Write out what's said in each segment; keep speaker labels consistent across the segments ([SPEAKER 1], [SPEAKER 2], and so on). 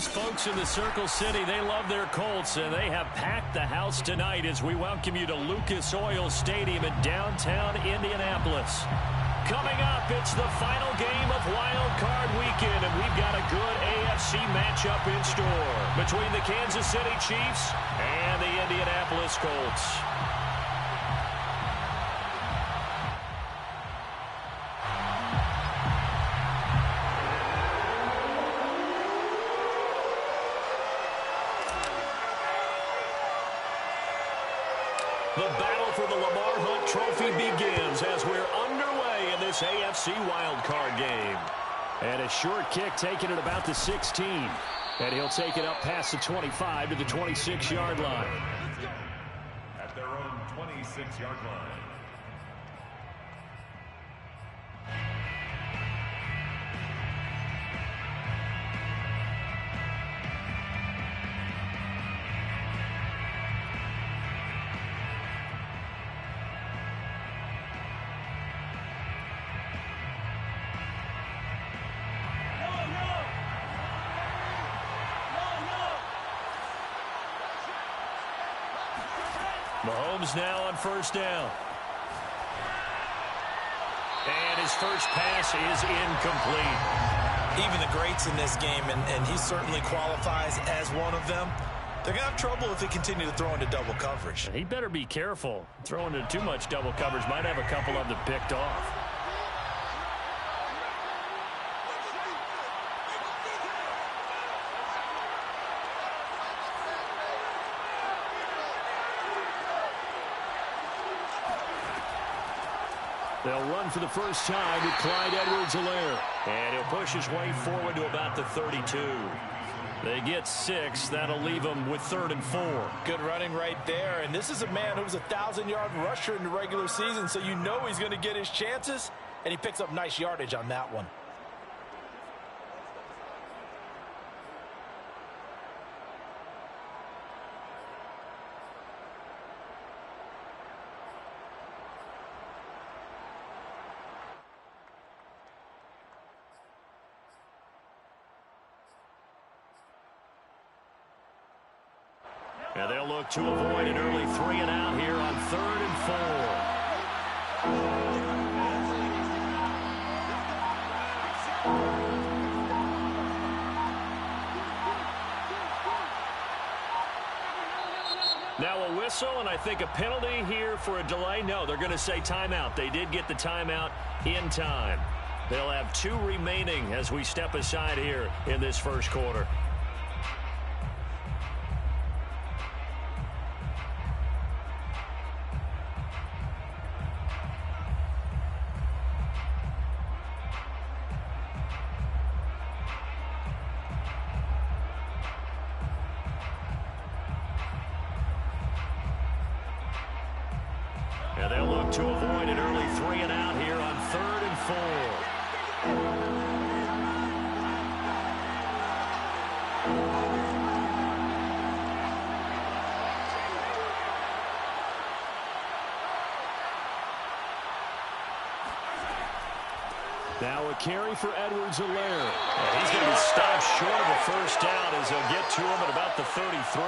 [SPEAKER 1] those folks in the Circle City, they love their Colts, and they have packed the house tonight as we welcome you to Lucas Oil Stadium in downtown Indianapolis. Coming up, it's the final game of Wild Card Weekend, and we've got a good AFC matchup in store between the Kansas City Chiefs and the Indianapolis Colts. The battle for the Lamar Hunt Trophy begins as we're underway in this AFC wildcard game. And a short kick taken at about the 16. And he'll take it up past the 25 to the 26-yard line.
[SPEAKER 2] At their own 26-yard line.
[SPEAKER 1] Mahomes now on first down. And his first pass is incomplete.
[SPEAKER 3] Even the greats in this game, and he certainly qualifies as one of them, they're going to have trouble if they continue to throw into double coverage.
[SPEAKER 1] He better be careful. Throwing into too much double coverage might have a couple of them picked off. They'll run for the first time with Clyde Edwards-Helaire. And he'll push his way forward to about the 32. They get 6. That'll leave them with 3rd and 4.
[SPEAKER 3] Good running right there. And this is a man who was a 1,000-yard rusher in the regular season, so you know he's going to get his chances. And he picks up nice yardage on that one.
[SPEAKER 1] And they'll look to avoid an early 3 and out here on 3rd and 4. Now a whistle, and I think a penalty here for a delay. No, they're going to say timeout. They did get the timeout in time. They'll have 2 remaining as we step aside here in this first quarter. And they'll look to avoid an early 3 and out here on 3rd and 4. Now a carry for Edwards-Helaire. He's going to be stopped short of a first down as they'll get to him at about the 33.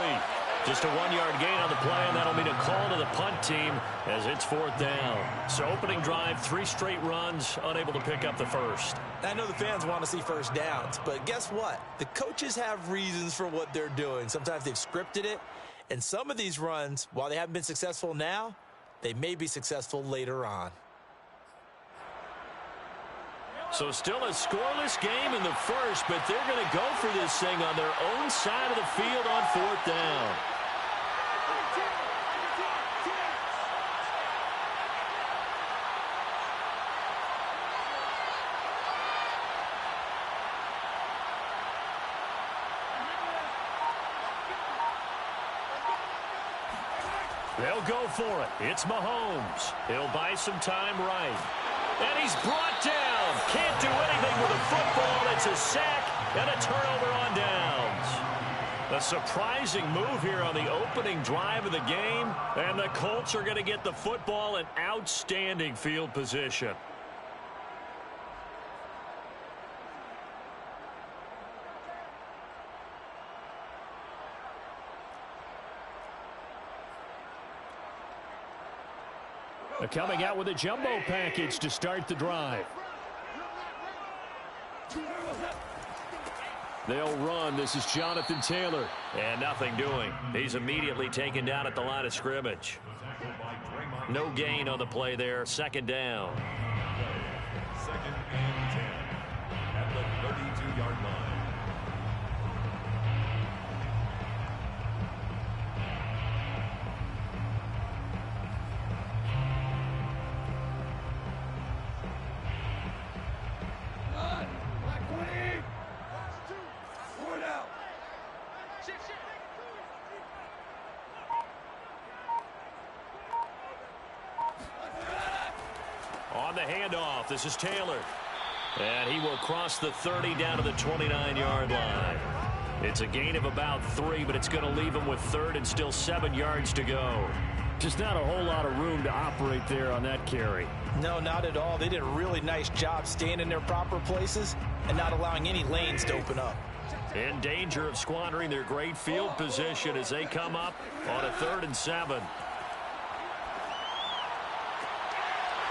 [SPEAKER 1] Just a 1-yard gain on the play, and that'll mean a call to the punt team as it's 4th down. So opening drive, 3 straight runs, unable to pick up the first.
[SPEAKER 3] I know the fans want to see first downs, but guess what? The coaches have reasons for what they're doing. Sometimes they've scripted it, and some of these runs, while they haven't been successful now, they may be successful later on.
[SPEAKER 1] So still a scoreless game in the first, but they're going to go for this thing on their own side of the field on 4th down. They'll go for it. It's Mahomes. He'll buy some time right. And he's brought down. Can't do anything with a football. It's a sack and a turnover on downs. A surprising move here on the opening drive of the game. And the Colts are going to get the football in outstanding field position. Coming out with a jumbo package to start the drive. They'll run. This is Jonathan Taylor. And nothing doing. He's immediately taken down at the line of scrimmage. No gain on the play there. Second down.
[SPEAKER 2] Second and 10 at the 32-yard line.
[SPEAKER 1] On the handoff, this is Taylor. And he will cross the 30 down to the 29-yard line. It's a gain of about 3, but it's going to leave him with third and still 7 yards to go. Just not a whole lot of room to operate there on that carry.
[SPEAKER 3] No, not at all. They did a really nice job staying in their proper places and not allowing any lanes to open up.
[SPEAKER 1] In danger of squandering their great field position as they come up on a 3rd and 7.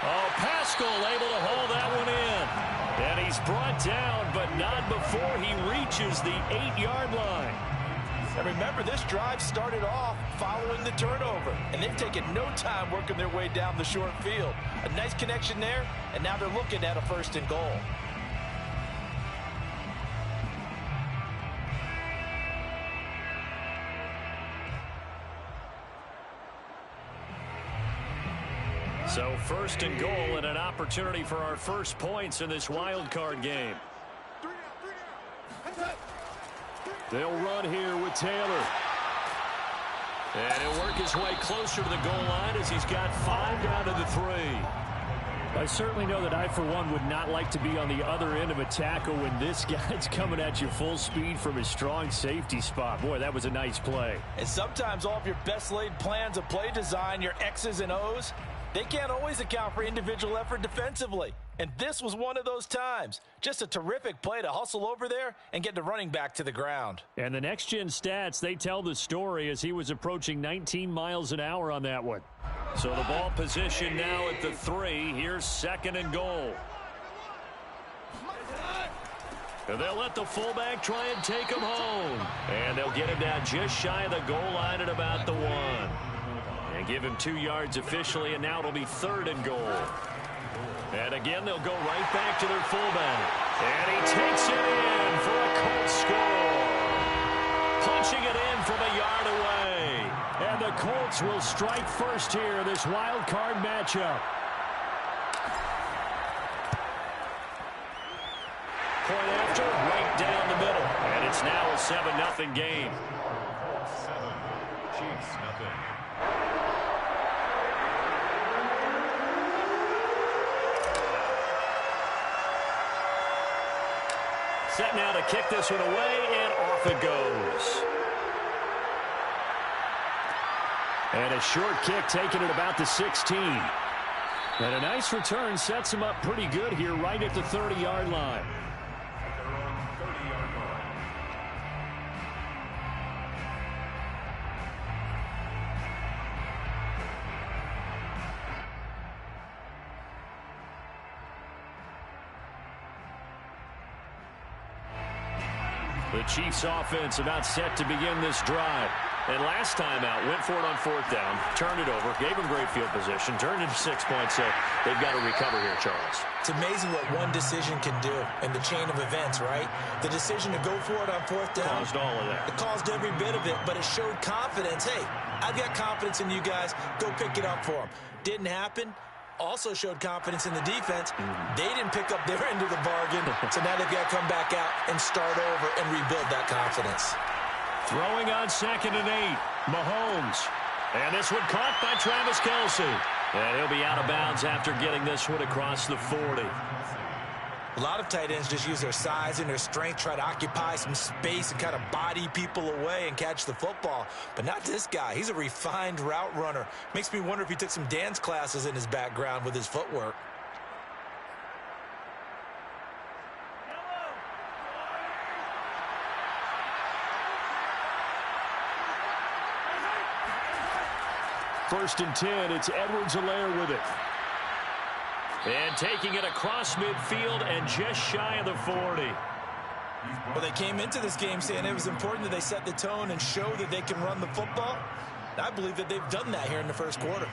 [SPEAKER 1] Oh, Pascal able to haul that one in. And he's brought down, but not before he reaches the 8-yard line.
[SPEAKER 3] And remember, this drive started off following the turnover. And they've taken no time working their way down the short field. A nice connection there, and now they're looking at a 1st and goal.
[SPEAKER 1] So 1st and goal and an opportunity for our first points in this wild card game. They'll run here with Taylor. And he'll work his way closer to the goal line as he's got 5 down to the 3.
[SPEAKER 4] I certainly know that I, for one, would not like to be on the other end of a tackle when this guy's coming at you full speed from his strong safety spot. Boy, that was a nice play.
[SPEAKER 3] And sometimes all of your best laid plans of play design, your X's and O's, they can't always account for individual effort defensively. And this was one of those times. Just a terrific play to hustle over there and get the running back to the ground.
[SPEAKER 4] And the next-gen stats, they tell the story as he was approaching 19 miles an hour on that one.
[SPEAKER 1] So the ball position now at the 3. Here's 2nd and goal. And they'll let the fullback try and take him home. And they'll get him down just shy of the goal line at about the 1. And give him 2 yards officially, and now it'll be 3rd and goal. And again, they'll go right back to their fullback. And he takes it in for a Colts score. Punching it in from a yard away.
[SPEAKER 4] And the Colts will strike first here, this wild card matchup.
[SPEAKER 1] Point after, right down the middle. And it's now a 7-0 game.
[SPEAKER 2] 7, Chiefs nothing.
[SPEAKER 1] Set now to kick this one away, and off it goes.
[SPEAKER 4] And a short kick taken at about the 16. And a nice return sets him up pretty good here right at the 30-yard line.
[SPEAKER 2] At their own 30-yard line.
[SPEAKER 1] The Chiefs offense about set to begin this drive. And last time out, went for it on 4th down, turned it over, gave them great field position, turned into 6 points, so they've got to recover here, Charles.
[SPEAKER 3] It's amazing what one decision can do in the chain of events, right? The decision to go for it on 4th down.
[SPEAKER 1] Caused all of that.
[SPEAKER 3] It caused every bit of it, but it showed confidence. Hey, I've got confidence in you guys. Go pick it up for them. Didn't happen. Also showed confidence in the defense. They didn't pick up their end of the bargain, so now they've got to come back out and start over and rebuild that confidence.
[SPEAKER 1] Throwing on 2nd and 8, Mahomes. And this one caught by Travis Kelce. And he'll be out of bounds after getting this one across the 40.
[SPEAKER 3] A lot of tight ends just use their size and their strength, try to occupy some space and kind of body people away and catch the football. But not this guy. He's a refined route runner. Makes me wonder if he took some dance classes in his background with his footwork.
[SPEAKER 4] first and 10. It's Edwards-Helaire with it.
[SPEAKER 1] And taking it across midfield and just shy of the 40.
[SPEAKER 3] Well, they came into this game saying it was important that they set the tone and show that they can run the football. I believe that they've done that here in the first quarter.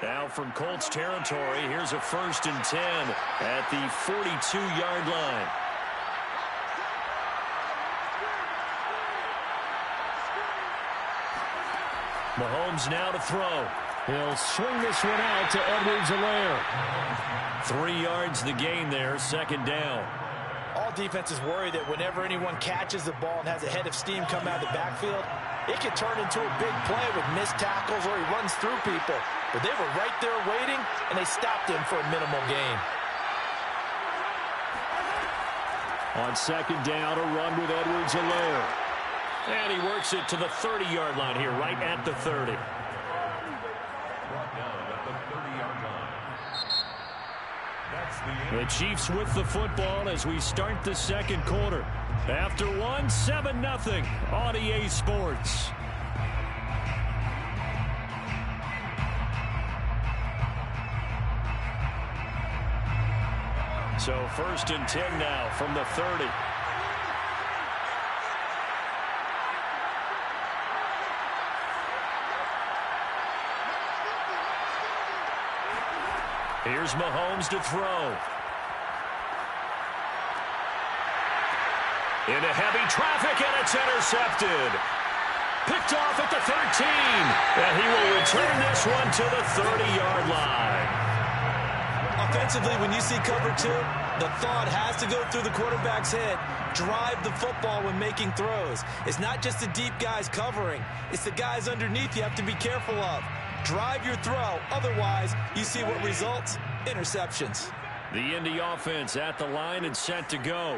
[SPEAKER 1] Now from Colts territory, here's a first and 10 at the 42-yard line. Mahomes now to throw.
[SPEAKER 4] He'll swing this one out to Edwards-Helaire.
[SPEAKER 1] 3 yards the gain there, second down.
[SPEAKER 3] All defenses worry that whenever anyone catches the ball and has a head of steam come out of the backfield, it can turn into a big play with missed tackles or he runs through people. But they were right there waiting, and they stopped him for a minimal gain.
[SPEAKER 4] On second down, a run with Edwards-Helaire.
[SPEAKER 1] And he works it to the 30-yard line here, right at the 30.
[SPEAKER 2] Brought down at the 30-yard line. That's the
[SPEAKER 1] The
[SPEAKER 2] end.
[SPEAKER 1] Chiefs with the football as we start the second quarter. After one, 7-0 on EA Sports. So first and 10 now from the 30. Here's Mahomes to throw. Into heavy traffic, and it's intercepted. Picked off at the 13. And he will return this one to the 30-yard line.
[SPEAKER 3] Offensively, when you see cover two, the thought has to go through the quarterback's head. Drive the football when making throws. It's not just the deep guys covering. It's the guys underneath you have to be careful of. Drive your throw. Otherwise, you see what results? Interceptions.
[SPEAKER 1] The Indy offense at the line and set to go.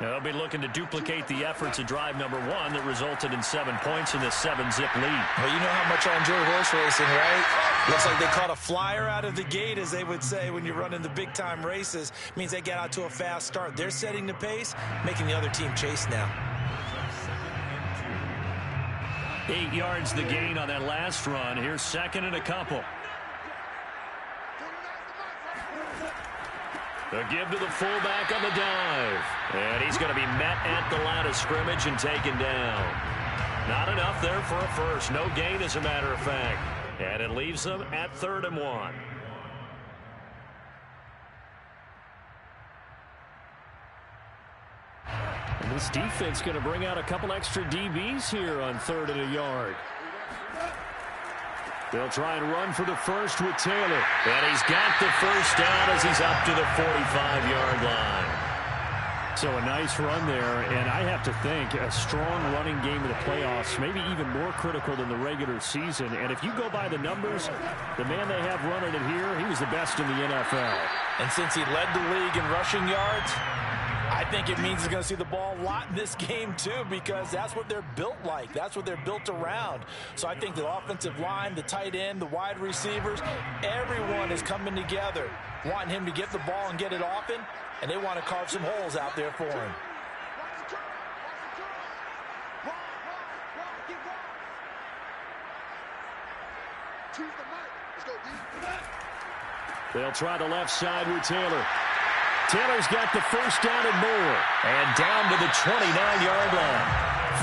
[SPEAKER 1] Now they'll be looking to duplicate the efforts of drive number 1 that resulted in 7 points in this 7-zip lead.
[SPEAKER 3] Well, you know how much I enjoy horse racing, right? Looks like they caught a flyer out of the gate, as they would say when you're running the big-time races. It means they get out to a fast start. They're setting the pace, making the other team chase now.
[SPEAKER 1] 8 yards the gain on that last run. Here's second and a couple. The give to the fullback on the dive. And he's going to be met at the line of scrimmage and taken down. Not enough there for a first. No gain, as a matter of fact. And it leaves them at 3rd and 1.
[SPEAKER 4] And this defense going to bring out a couple extra DBs here on 3rd and a yard. They'll try and run for the first with Taylor.
[SPEAKER 1] And he's got the first down as he's up to the 45-yard line.
[SPEAKER 4] So a nice run there, and I have to think a strong running game in the playoffs, maybe even more critical than the regular season. And if you go by the numbers, the man they have running it here, he was the best in the NFL.
[SPEAKER 3] And since he led the league in rushing yards, I think it means he's going to see the ball a lot in this game, too, because that's what they're built like. That's what they're built around. So I think the offensive line, the tight end, the wide receivers, everyone is coming together, wanting him to get the ball and get it often, and they want to carve some holes out there for him.
[SPEAKER 4] They'll try the left side with Taylor. Taylor's got the first down and more.
[SPEAKER 1] And down to the 29-yard line.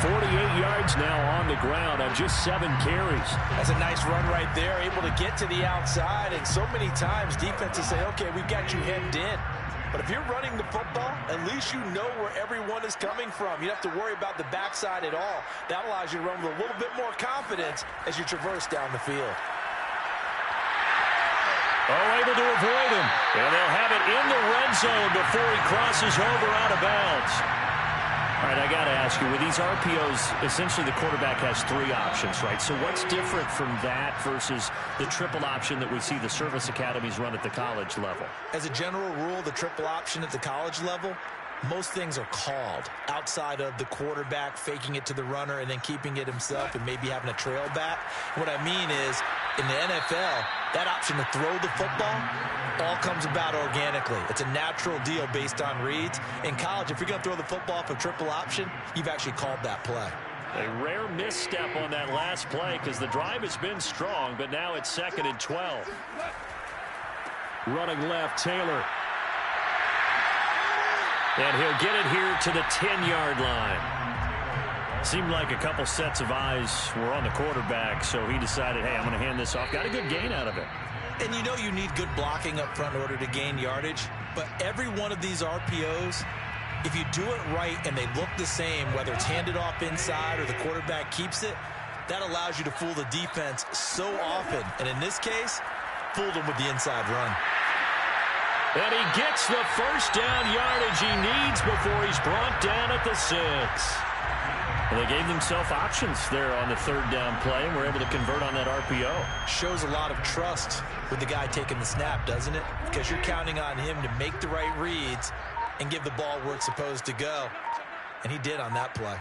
[SPEAKER 4] 48 yards now on the ground on just 7 carries.
[SPEAKER 3] That's a nice run right there, able to get to the outside. And so many times defenses say, okay, we've got you hemmed in. But if you're running the football, at least you know where everyone is coming from. You don't have to worry about the backside at all. That allows you to run with a little bit more confidence as you traverse down the field.
[SPEAKER 1] Oh, able to avoid him. And they'll have it in the red zone before he crosses over out of bounds. All right, I got to ask you, with these RPOs, essentially the quarterback has 3 options, right? So what's different from that versus the triple option that we see the service academies run at the college level?
[SPEAKER 3] As a general rule, the triple option at the college level, most things are called outside of the quarterback faking it to the runner and then keeping it himself and maybe having a trail back. What I mean is in the NFL, that option to throw the football all comes about organically. It's a natural deal based on reads. In college, if you're going to throw the football for triple option, you've actually called that play.
[SPEAKER 1] A rare misstep on that last play because the drive has been strong, but now it's 2nd and 12. Running left, Taylor. And he'll get it here to the 10-yard line. Seemed like a couple sets of eyes were on the quarterback, so he decided, hey, I'm going to hand this off. Got a good gain out of it.
[SPEAKER 3] And you know you need good blocking up front in order to gain yardage, but every one of these RPOs, if you do it right and they look the same, whether it's handed off inside or the quarterback keeps it, that allows you to fool the defense so often. And in this case, fooled them with the inside run.
[SPEAKER 1] And he gets the first down yardage he needs before he's brought down at the 6.
[SPEAKER 4] Well, they gave themselves options there on the 3rd down play and were able to convert on that RPO.
[SPEAKER 3] Shows a lot of trust with the guy taking the snap, doesn't it? Because you're counting on him to make the right reads and give the ball where it's supposed to go. And he did on that play.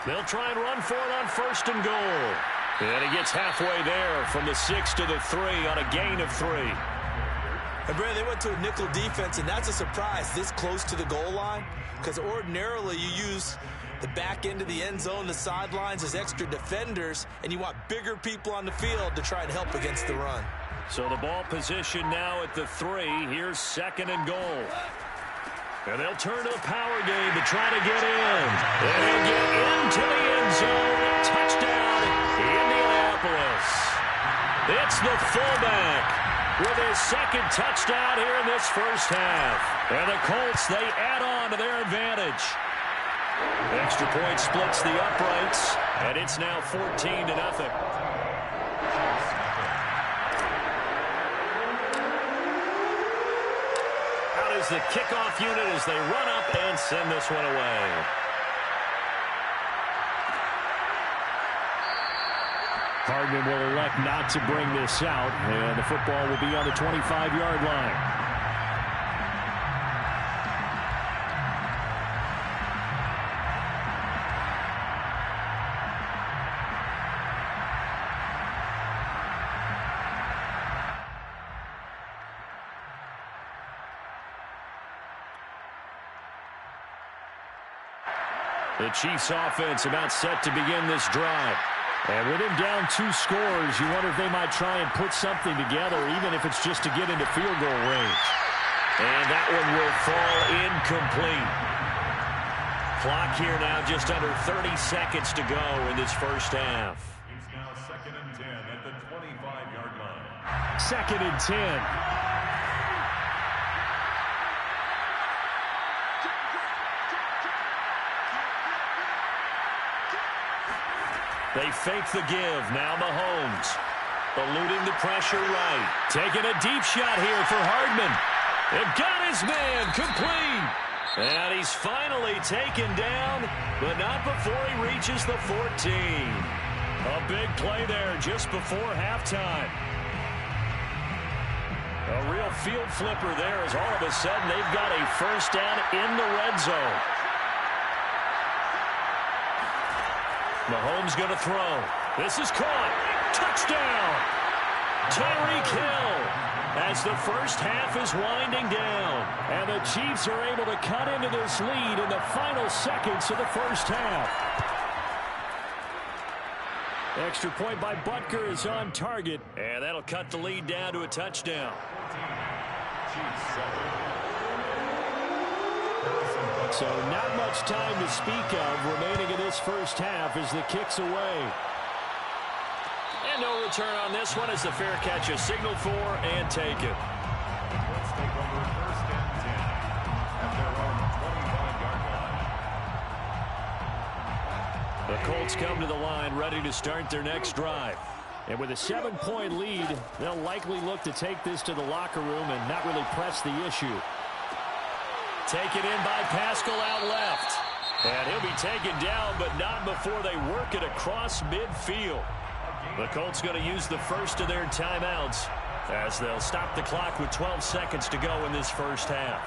[SPEAKER 1] They'll try and run for it on 1st and goal. And he gets halfway there from the 6 to the 3 on a gain of 3.
[SPEAKER 3] And Brandon, they went to a nickel defense, and that's a surprise this close to the goal line, because ordinarily you use the back end of the end zone, the sidelines as extra defenders, and you want bigger people on the field to try and help against the run.
[SPEAKER 1] So the ball position now at the 3. Here's 2nd and goal. And they'll turn to the power game to try to get in. And he'll get into the end zone. Touchdown, Indianapolis. It's the fullback with his 2nd touchdown here in this first half. And the Colts, they add on to their advantage. Extra point splits the uprights, and it's now 14-0. Out is the kickoff unit as they run up and send this one away.
[SPEAKER 4] Hardman will elect not to bring this out, and the football will be on the 25-yard line.
[SPEAKER 1] The Chiefs offense about set to begin this drive.
[SPEAKER 4] And with him down 2 scores, you wonder if they might try and put something together, even if it's just to get into field goal range.
[SPEAKER 1] And that one will fall incomplete. Clock here now just under 30 seconds to go in this first half.
[SPEAKER 2] It's now 2nd and 10 at the 25-yard line.
[SPEAKER 4] 2nd and 10.
[SPEAKER 1] They fake the give. Now Mahomes. Eluding the pressure right. Taking a deep shot here for Hardman. And got his man complete. And he's finally taken down, but not before he reaches the 14. A big play there just before halftime. A real field flipper there as all of a sudden they've got a first down in the red zone. Mahomes going to throw. This is caught. Touchdown. Tyreek Hill as the first half is winding down.
[SPEAKER 4] And the Chiefs are able to cut into this lead in the final seconds of the first half. Extra point by Butker is on target.
[SPEAKER 1] And that'll cut the lead down to a touchdown.
[SPEAKER 4] So not much time to speak of remaining in this first half as the kick's away.
[SPEAKER 1] And no return on this one as the fair catch is signaled for and taken.
[SPEAKER 2] Let's take over 1st and 10 at their own 25-yard line.
[SPEAKER 1] The Colts come to the line ready to start their next drive.
[SPEAKER 4] And with a 7-point lead, they'll likely look to take this to the locker room and not really press the issue.
[SPEAKER 1] Taken in by Pascal out left. And he'll be taken down, but not before they work it across midfield. The Colts going to use the first of their timeouts as they'll stop the clock with 12 seconds to go in this first half.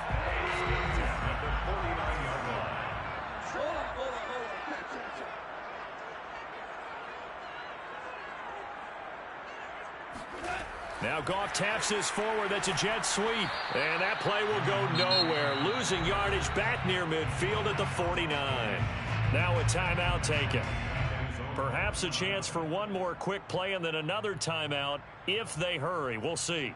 [SPEAKER 1] Now Goff taps this forward. That's a jet sweep. And that play will go nowhere. Losing yardage back near midfield at the 49. Now a timeout taken. Perhaps a chance for one more quick play and then another timeout if they hurry. We'll see.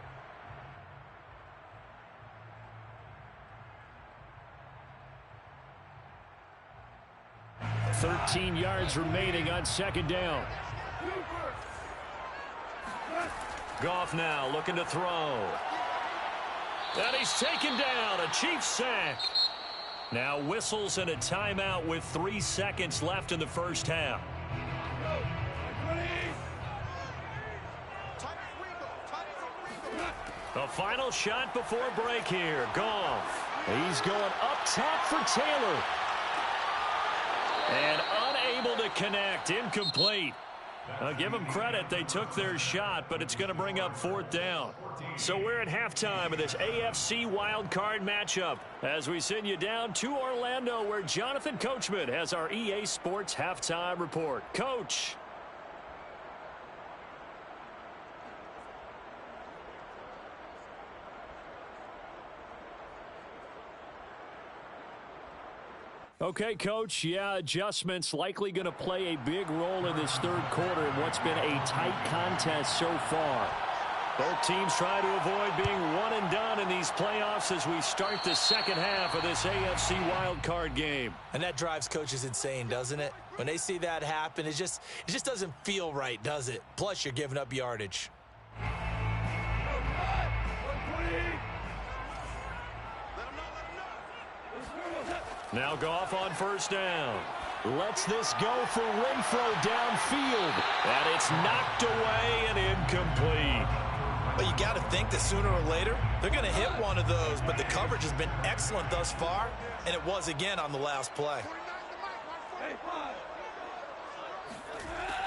[SPEAKER 1] 13 yards remaining on second down. Goff now looking to throw. And he's taken down. A Chiefs sack. Now whistles and a timeout with 3 seconds left in the first half. The final shot before break here. Goff. He's going up top for Taylor. And unable to connect. Incomplete. I'll give them credit. They took their shot, but it's going to bring up 4th down. So we're at halftime of this AFC wildcard matchup as we send you down to Orlando where Jonathan Coachman has our EA Sports halftime report. Coach. Okay, Coach, yeah, adjustments likely going to play a big role in this third quarter in what's been a tight contest so far. Both teams try to avoid being one and done in these playoffs as we start the second half of this AFC wildcard game.
[SPEAKER 3] And that drives coaches insane, doesn't it? When they see that happen, it just doesn't feel right, does it? Plus, you're giving up yardage.
[SPEAKER 1] Now Goff on first down. Lets this go for Renfro downfield. And it's knocked away and incomplete.
[SPEAKER 3] But you got to think that sooner or later, they're going to hit one of those. But the coverage has been excellent thus far. And it was again on the last play.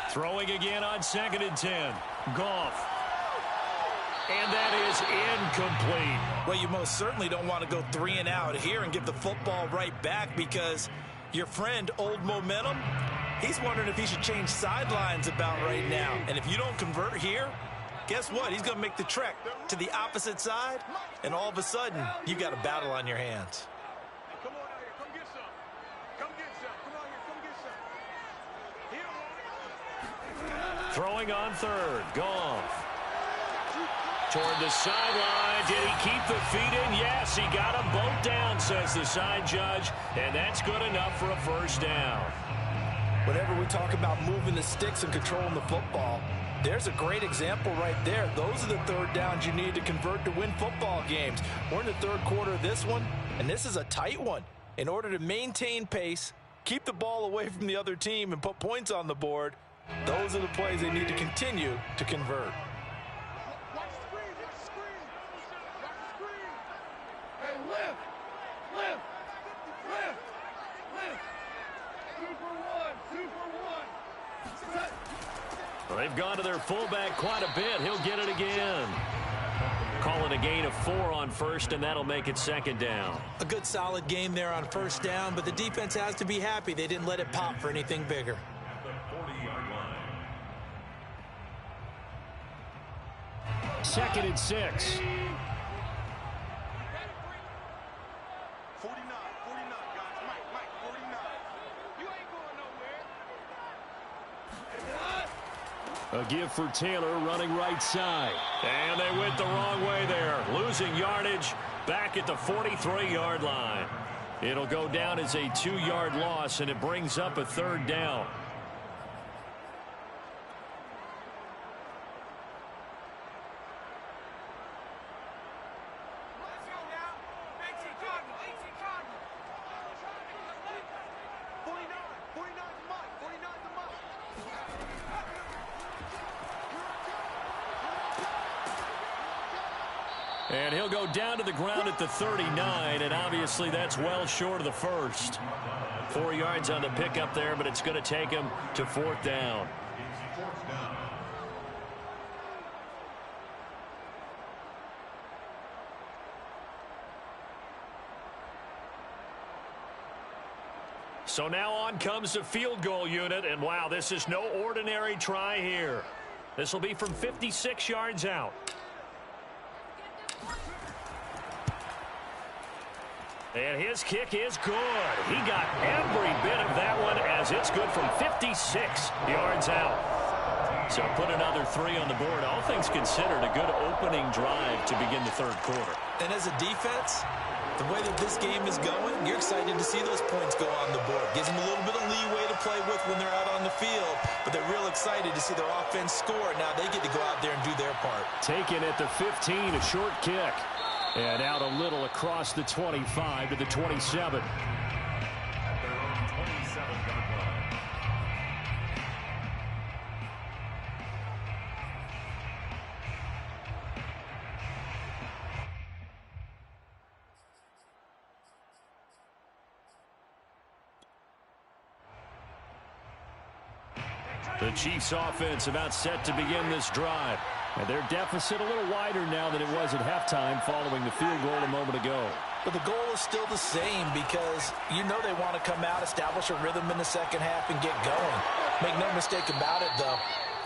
[SPEAKER 1] Throwing again on 2nd and 10. Goff. And that is incomplete.
[SPEAKER 3] Well, you most certainly don't want to go 3 and out here and give the football right back because your friend, Old Momentum, he's wondering if he should change sidelines about right now. And if you don't convert here, guess what? He's going to make the trek to the opposite side, and all of a sudden, you've got a battle on your hands.
[SPEAKER 2] Come on out here. Come get some. Come get some. Come out here. Come get some.
[SPEAKER 1] Throwing on 3rd. Goff. Toward the sideline. Did he keep the feet in? Yes, he got them both down, says the side judge. And that's good enough for a first down.
[SPEAKER 3] Whenever we talk about moving the sticks and controlling the football, there's a great example right there. Those are the 3rd downs you need to convert to win football games. We're in the 3rd quarter of this one, and this is a tight one. In order to maintain pace, keep the ball away from the other team, and put points on the board, those are the plays they need to continue to convert.
[SPEAKER 1] They've gone to their fullback quite a bit. He'll get it again. Call it a gain of 4 on 1st, and that'll make it 2nd down.
[SPEAKER 3] A good solid game there on 1st down, but the defense has to be happy they didn't let it pop for anything bigger.
[SPEAKER 4] 2nd and 6.
[SPEAKER 2] 49, guys. Mike, 49. You ain't going nowhere.
[SPEAKER 4] A give for Taylor running right side.
[SPEAKER 1] And they went the wrong way there. Losing yardage back at the 43-yard line. It'll go down as a 2-yard loss, and it brings up a 3rd down. And he'll go down to the ground at the 39, and obviously that's well short of the first. 4 yards on the pickup there, but it's going to take him to 4th down. So now on comes the field goal unit, and wow, this is no ordinary try here. This will be from 56 yards out. And his kick is good. He got every bit of that one as it's good from 56 yards out. So put another 3 on the board. All things considered, a good opening drive to begin the third quarter.
[SPEAKER 3] And as a defense, the way that this game is going, you're excited to see those points go on the board. Gives them a little bit of leeway to play with when they're out on the field, but they're real excited to see their offense score. Now they get to go out there and do their part.
[SPEAKER 4] Taken at the 15, a short kick. And out a little across the 25 to the 27.
[SPEAKER 2] At their own 27-yard line.
[SPEAKER 1] The Chiefs offense about set to begin this drive.
[SPEAKER 4] And their deficit a little wider now than it was at halftime following the field goal a moment ago.
[SPEAKER 3] But the goal is still the same because you know they want to come out, establish a rhythm in the second half, and get going. Make no mistake about it, though.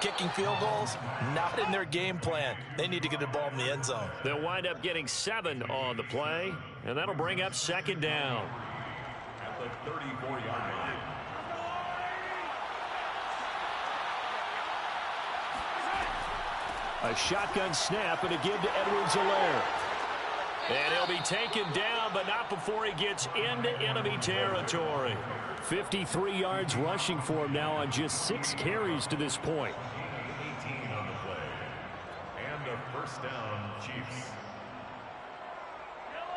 [SPEAKER 3] Kicking field goals, not in their game plan. They need to get the ball in the end zone.
[SPEAKER 1] They'll wind up getting 7 on the play, and that'll bring up second down.
[SPEAKER 2] At the 34-yard line.
[SPEAKER 4] A shotgun snap and a give to Edwards-Helaire.
[SPEAKER 1] And he'll be taken down, but not before he gets into enemy territory.
[SPEAKER 4] 53 yards rushing for him now on just 6 carries to this point.
[SPEAKER 2] 18 on the play. And a first down, Chiefs.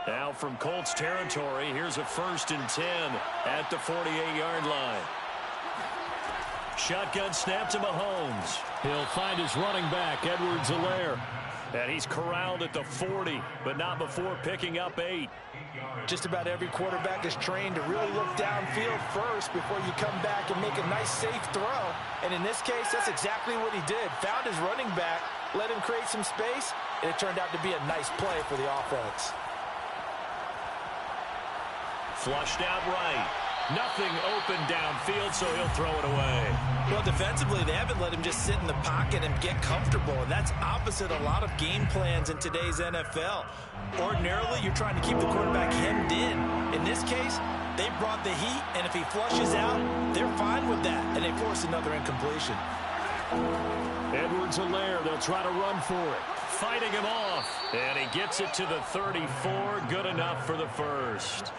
[SPEAKER 1] Now from Colts territory, here's a 1st and 10 at the 48-yard line. Shotgun snap to Mahomes.
[SPEAKER 4] He'll find his running back, Edwards-Helaire.
[SPEAKER 1] And he's corralled at the 40, but not before picking up 8.
[SPEAKER 3] Just about every quarterback is trained to really look downfield first before you come back and make a nice, safe throw. And in this case, that's exactly what he did. Found his running back, let him create some space, and it turned out to be a nice play for the offense.
[SPEAKER 1] Flushed out right. Nothing open downfield, so he'll throw it away.
[SPEAKER 3] Well, defensively, they haven't let him just sit in the pocket and get comfortable, and that's opposite a lot of game plans in today's NFL. Ordinarily, you're trying to keep the quarterback hemmed in. In this case, they brought the heat, and if he flushes out, they're fine with that, and they force another incompletion.
[SPEAKER 4] Edwards-Helaire, they'll try to run for it.
[SPEAKER 1] Fighting him off, and he gets it to the 34. Good enough for the first.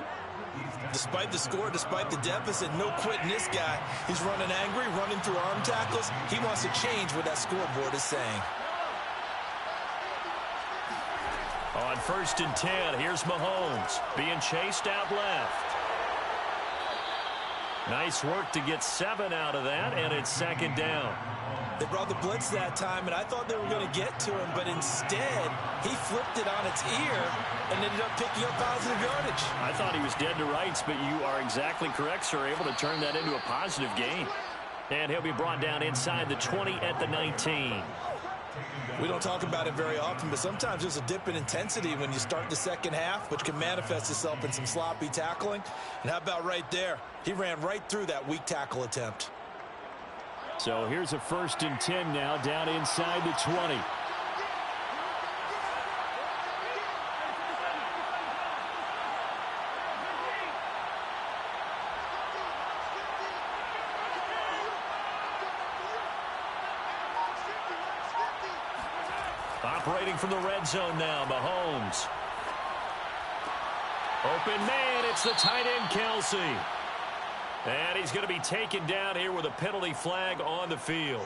[SPEAKER 3] Despite the score, despite the deficit, no quitting this guy. He's running angry, running through arm tackles. He wants to change what that scoreboard is saying.
[SPEAKER 1] On 1st and 10, here's Mahomes being chased out left. Nice work to get 7 out of that, and it's second down.
[SPEAKER 3] They brought the blitz that time, and I thought they were going to get to him, but instead, he flipped it on its ear and ended up picking up positive yardage.
[SPEAKER 1] I thought he was dead to rights, but you are exactly correct, sir. Able to turn that into a positive gain. And he'll be brought down inside the 20 at the 19.
[SPEAKER 3] We don't talk about it very often, but sometimes there's a dip in intensity when you start the second half, which can manifest itself in some sloppy tackling. And how about right there? He ran right through that weak tackle attempt.
[SPEAKER 4] So here's a 1st and 10 now, down inside the 20.
[SPEAKER 1] Operating from the red zone now, Mahomes. Open man, it's the tight end, Kelsey. And he's going to be taken down here with a penalty flag on the field.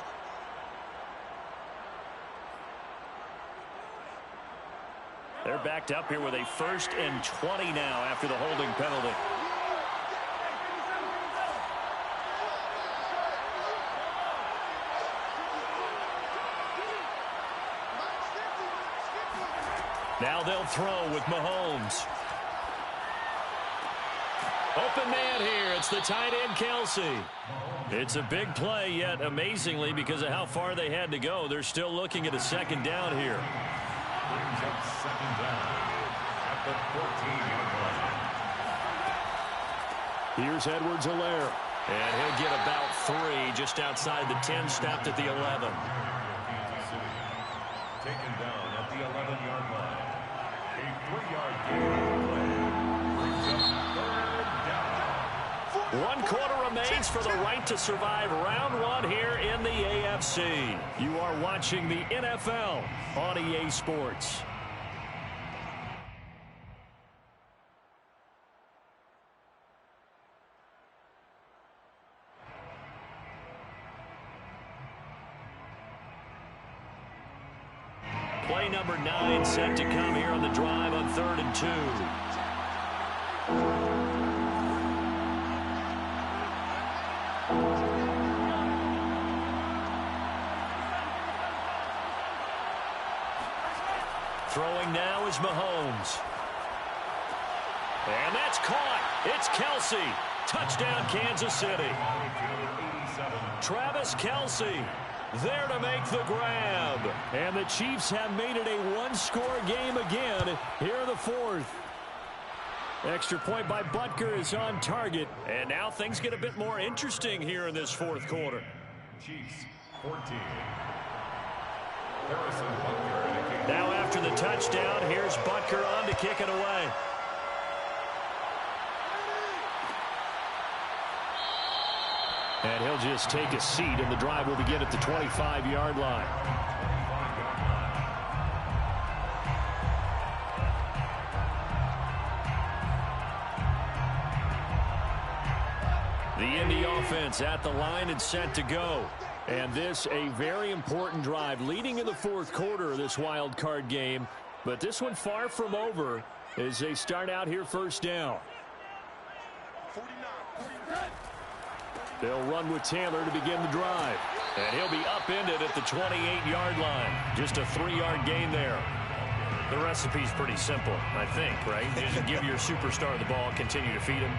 [SPEAKER 1] They're backed up here with a 1st and 20 now after the holding penalty. Now they'll throw with Mahomes. Open man here. It's the tight end, Kelsey. It's a big play, yet amazingly, because of how far they had to go, they're still looking at a second down here.
[SPEAKER 2] Brings up second down at the 14-yard line.
[SPEAKER 4] Here's Edwards-Helaire.
[SPEAKER 1] And he'll get about 3 just outside the 10, stopped at the 11.
[SPEAKER 2] Taken down at the 11-yard line. A 3-yard gain on the play. Brings up
[SPEAKER 1] 1 quarter remains for the right to survive round 1 here in the AFC. You are watching the NFL on EA Sports. Play number 9 set to come here on the drive on 3rd and 2. Throwing now is Mahomes. And that's caught. It's Kelsey. Touchdown, Kansas City. Travis Kelsey there to make the grab.
[SPEAKER 4] And the Chiefs have made it a one-score game again here in the 4th. Extra point by Butker is on target.
[SPEAKER 1] And now things get a bit more interesting here in this 4th quarter.
[SPEAKER 2] Chiefs 14. Harrison Butker.
[SPEAKER 1] Now after the touchdown, here's Butker on to kick it away.
[SPEAKER 4] And he'll just take a seat, and the drive will begin at the 25-yard line. The Indy offense at the line and set to go. And this a very important drive leading in the 4th quarter of this wild card game. But this one far from over as they start out here 1st down. They'll run with Taylor to begin the drive.
[SPEAKER 1] And he'll be upended at the 28-yard line. Just a 3-yard gain there. The recipe's pretty simple, I think, right? You just give your superstar the ball, continue to feed him.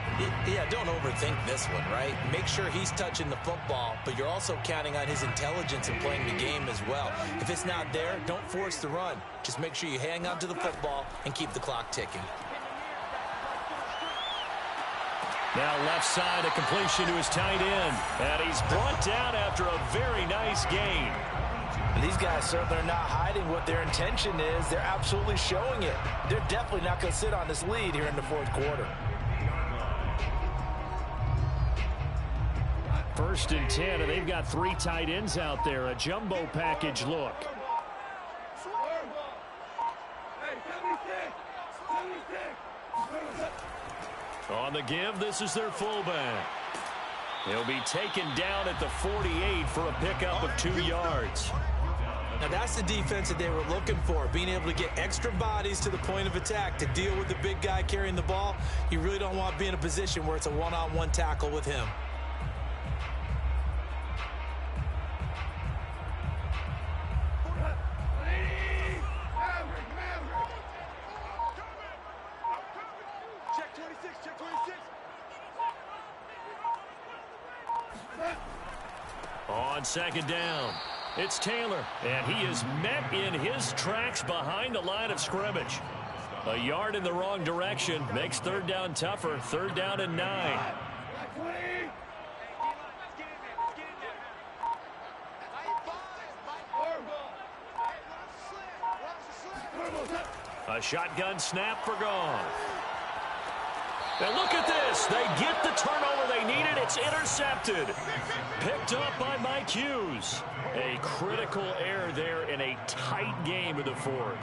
[SPEAKER 3] Yeah, don't overthink this one, right? Make sure he's touching the football, but you're also counting on his intelligence in playing the game as well. If it's not there, don't force the run. Just make sure you hang on to the football and keep the clock ticking.
[SPEAKER 1] Now left side, a completion to his tight end. And he's brought down after a very nice gain.
[SPEAKER 3] And these guys certainly are not hiding what their intention is. They're absolutely showing it. They're definitely not going to sit on this lead here in the 4th quarter.
[SPEAKER 4] 1st and 10, and they've got 3 tight ends out there. A jumbo package look.
[SPEAKER 1] On the give, this is their fullback. He'll be taken down at the 48 for a pickup of 2 yards.
[SPEAKER 3] Now that's the defense that they were looking for, being able to get extra bodies to the point of attack to deal with the big guy carrying the ball. You really don't want to be in a position where it's a one-on-one tackle with him.
[SPEAKER 1] On 2nd down, it's Taylor, and he is met in his tracks behind the line of scrimmage. A yard in the wrong direction makes 3rd down tougher. 3rd down and 9. A shotgun snap for Goff. And look at this. They get the turnover they needed. It's intercepted. Picked up by Mike Hughes. A critical error there in a tight game in the 4th.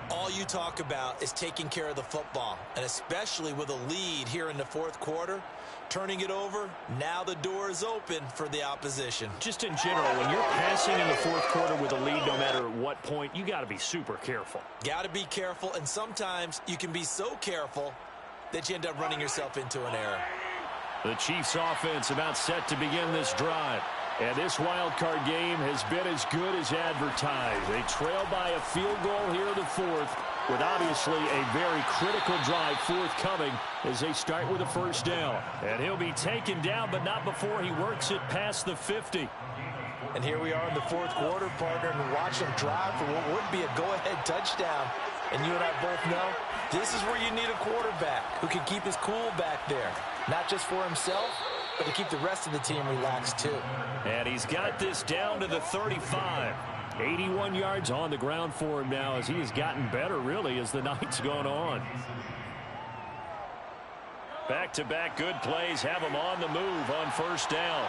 [SPEAKER 3] All you talk about is taking care of the football, and especially with a lead here in the 4th quarter, turning it over, now the door is open for the opposition.
[SPEAKER 1] Just in general, when you're passing in the 4th quarter with a lead, no matter what point, you got to be super careful.
[SPEAKER 3] Got to be careful, and sometimes you can be so careful that you end up running yourself into an error.
[SPEAKER 4] The Chiefs offense about set to begin this drive. And this wild card game has been as good as advertised. They trail by a field goal here in the 4th with obviously a very critical drive forthcoming as they start with a 1st down.
[SPEAKER 1] And he'll be taken down, but not before he works it past the 50.
[SPEAKER 3] And here we are in the 4th quarter, partner, and watch them drive for what would be a go-ahead touchdown. And you and I both know this is where you need a quarterback who can keep his cool back there. Not just for himself, but to keep the rest of the team relaxed too.
[SPEAKER 1] And he's got this down to the 35.
[SPEAKER 4] 81 yards on the ground for him now as he has gotten better, really, as the night's gone on.
[SPEAKER 1] Back-to-back good plays have them on the move on first down.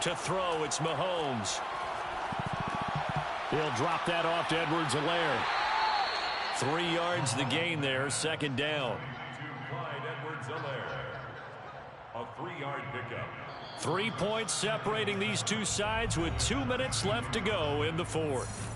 [SPEAKER 1] To throw, it's Mahomes. He'll drop that off to Edwards-Helaire. 3 yards the gain there, second down.
[SPEAKER 2] To Clyde Edwards-Helaire. A 3-yard pickup.
[SPEAKER 1] 3 points separating these two sides with 2 minutes left to go in the fourth.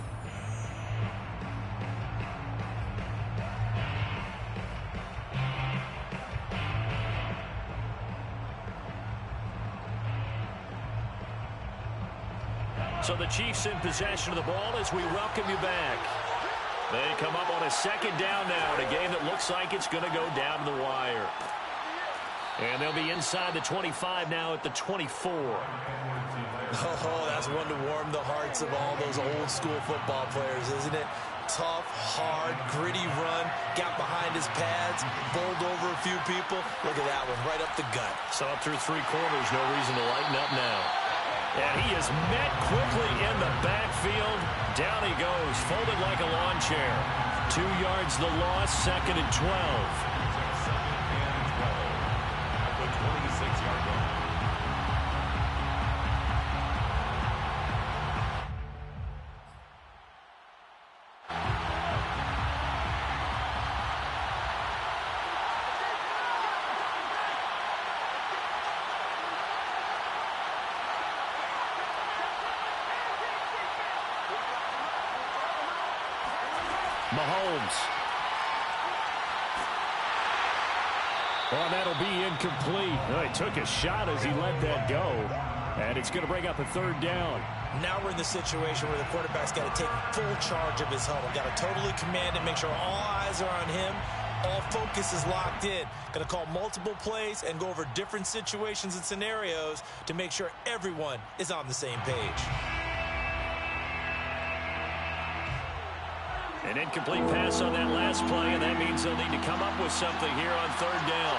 [SPEAKER 1] So the Chiefs in possession of the ball as we welcome you back. They come up on a second down now in a game that looks like it's going to go down to the wire. And they'll be inside the 25 now at the 24.
[SPEAKER 3] Oh, that's one to warm the hearts of all those old school football players, isn't it? Tough, hard, gritty run, got behind his pads, bowled over a few people. Look at that one, right up the gut.
[SPEAKER 1] So up through 3 quarters, no reason to lighten up now. And he is met quickly in the backfield. Down he goes, folded like a lawn chair. 2 yards the loss, second and 12.
[SPEAKER 2] Second and 12 at the 26-yard line.
[SPEAKER 1] Mahomes. Well, that'll be incomplete. Oh, he took a shot as he let that go. And it's going to bring up a third down.
[SPEAKER 3] Now we're in the situation where the quarterback's got to take full charge of his huddle. Got to totally command it, make sure all eyes are on him. All focus is locked in. Got to call multiple plays and go over different situations and scenarios to make sure everyone is on the same page.
[SPEAKER 1] An incomplete pass on that last play, and that means they'll need to come up with something here on third down.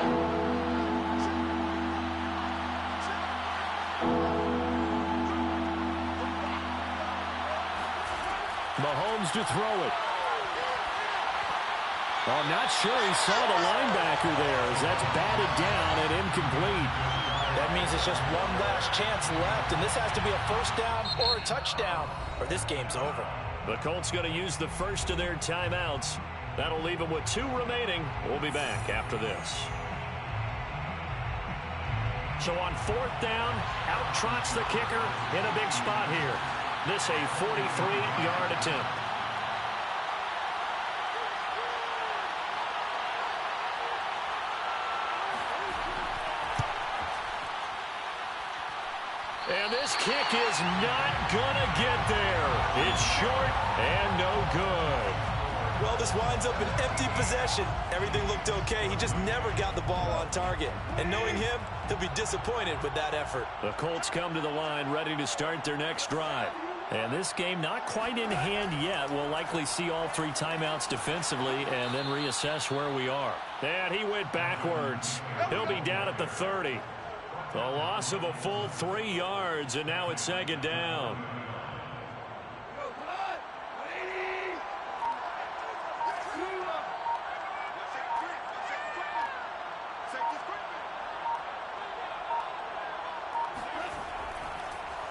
[SPEAKER 1] Mahomes to throw it. Well, I'm not sure he saw the linebacker there as that's batted down and incomplete.
[SPEAKER 3] That means it's just one last chance left, and this has to be a first down or a touchdown, or this game's over.
[SPEAKER 1] The Colts going to use the first of their timeouts. That'll leave them with 2 remaining. We'll be back after this. So on fourth down, out trots the kicker in a big spot here. This a 43-yard attempt. And this kick is not gonna get there. It's short and no good.
[SPEAKER 3] Well, this winds up an empty possession. Everything looked okay. He just never got the ball on target. And knowing him, he'll be disappointed with that effort.
[SPEAKER 1] The Colts come to the line ready to start their next drive. And this game not quite in hand yet. We'll likely see all 3 timeouts defensively and then reassess where we are. And he went backwards. He'll be down at the 30. The loss of a full 3 yards, and now it's second down.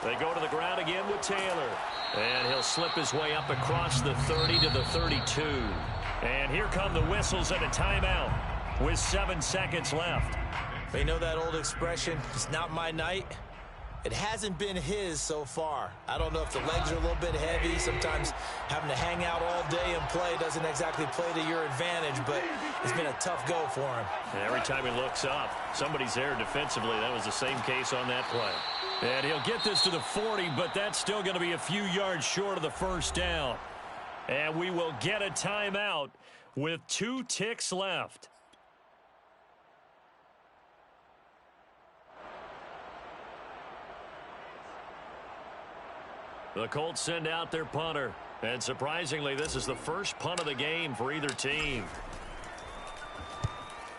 [SPEAKER 1] They go to the ground again with Taylor. And he'll slip his way up across the 30 to the 32. And here come the whistles and a timeout with 7 seconds left.
[SPEAKER 3] They know that old expression, it's not my night. It hasn't been his so far. I don't know if the legs are a little bit heavy. Sometimes having to hang out all day and play doesn't exactly play to your advantage, but it's been a tough go for him.
[SPEAKER 1] And every time he looks up, somebody's there defensively. That was the same case on that play. And he'll get this to the 40, but that's still going to be a few yards short of the first down. And we will get a timeout with 2 ticks left. The Colts send out their punter. And surprisingly, this is the first punt of the game for either team.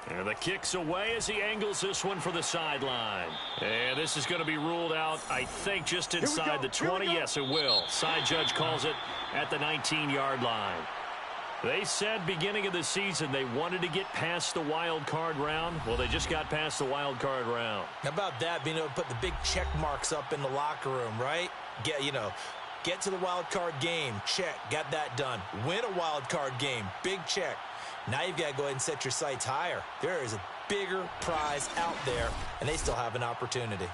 [SPEAKER 1] And the kick's away as he angles this one for the sideline. And this is going to be ruled out, I think, just inside the 20. Yes, it will. Side judge calls it at the 19-yard line. They said beginning of the season they wanted to get past the wild card round. Well, they just got past the wild card round.
[SPEAKER 3] How about that, being able to put the big check marks up in the locker room, right? Get to the wild card game. Check. Got that done. Win a wild card game. Big check. Now you've got to go ahead and set your sights higher. There is a bigger prize out there, and they still have an opportunity.